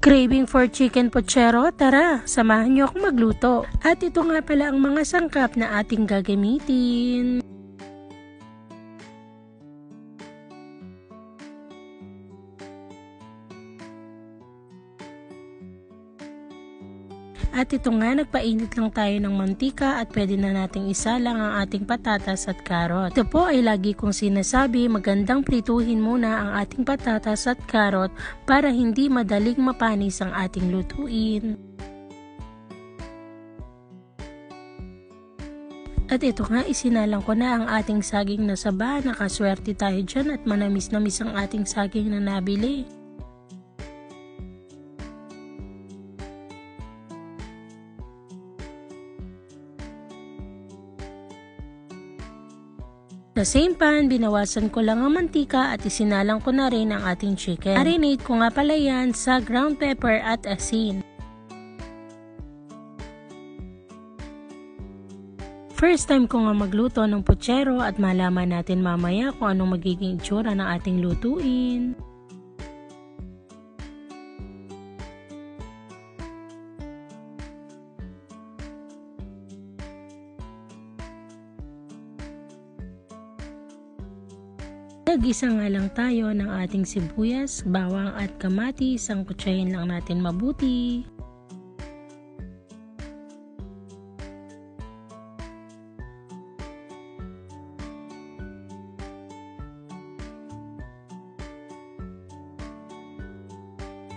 Craving for chicken pochero? Tara, samahan niyo akong magluto. At ito nga pala ang mga sangkap na ating gagamitin. At ito nga, nagpainit lang tayo ng mantika at pwede na nating isalang ang ating patatas at karot. Ito po ay lagi kong sinasabi, magandang prituhin muna ang ating patatas at karot para hindi madaling mapanis ang ating lutuin. At ito nga, isinalang ko na ang ating saging na saba. Nakaswerte tayo dyan at manamis-namis ang ating saging na nabili. Sa same pan, binawasan ko lang ang mantika at isinalang ko na rin ang ating chicken. Marinate ko nga pala yan sa ground pepper at asin. First time ko nga magluto ng pochero at malaman natin mamaya kung anong magiging itsura ng ating lutuin. Nag-isa nga lang tayo ng ating sibuyas, bawang at kamatis. Sangkutsahin lang natin mabuti.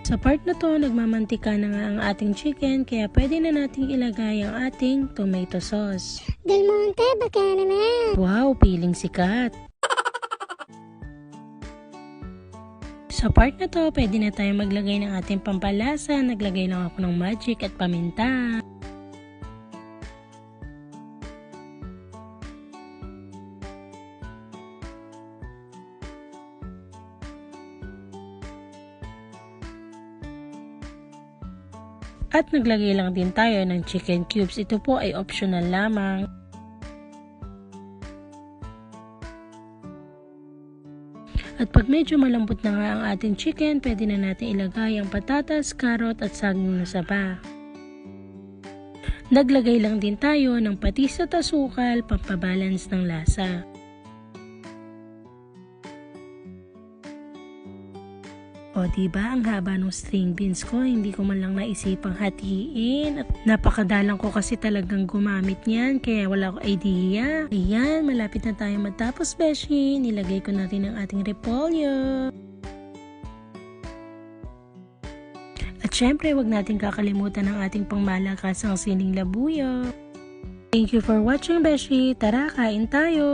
Sa part na to, nagmamantika na nga ang ating chicken, kaya pwede na nating ilagay ang ating tomato sauce. Del Monte, baka naman. Wow, piling sikat! Sa part na to, pwede na tayo maglagay ng ating pampalasa. Naglagay lang ako ng magic at paminta. At naglagay lang din tayo ng chicken cubes. Ito po ay optional lamang. At pag medyo malambot na nga ang ating chicken, pwede na natin ilagay ang patatas, karot at saging na saba. Naglagay lang din tayo ng patis at asukal, pampabalance ng lasa. O diba, ang haba ng string beans ko, hindi ko man lang naisipang hatiin. At napakadalang ko kasi talagang gumamit niyan, kaya wala ko idea. Ayan, malapit na tayo matapos, beshi. Nilagay ko na rin ang ating repolyo. At syempre, wag natin kakalimutan ang ating pangmalakasang sining labuyo. Thank you for watching, beshi. Tara, kain tayo!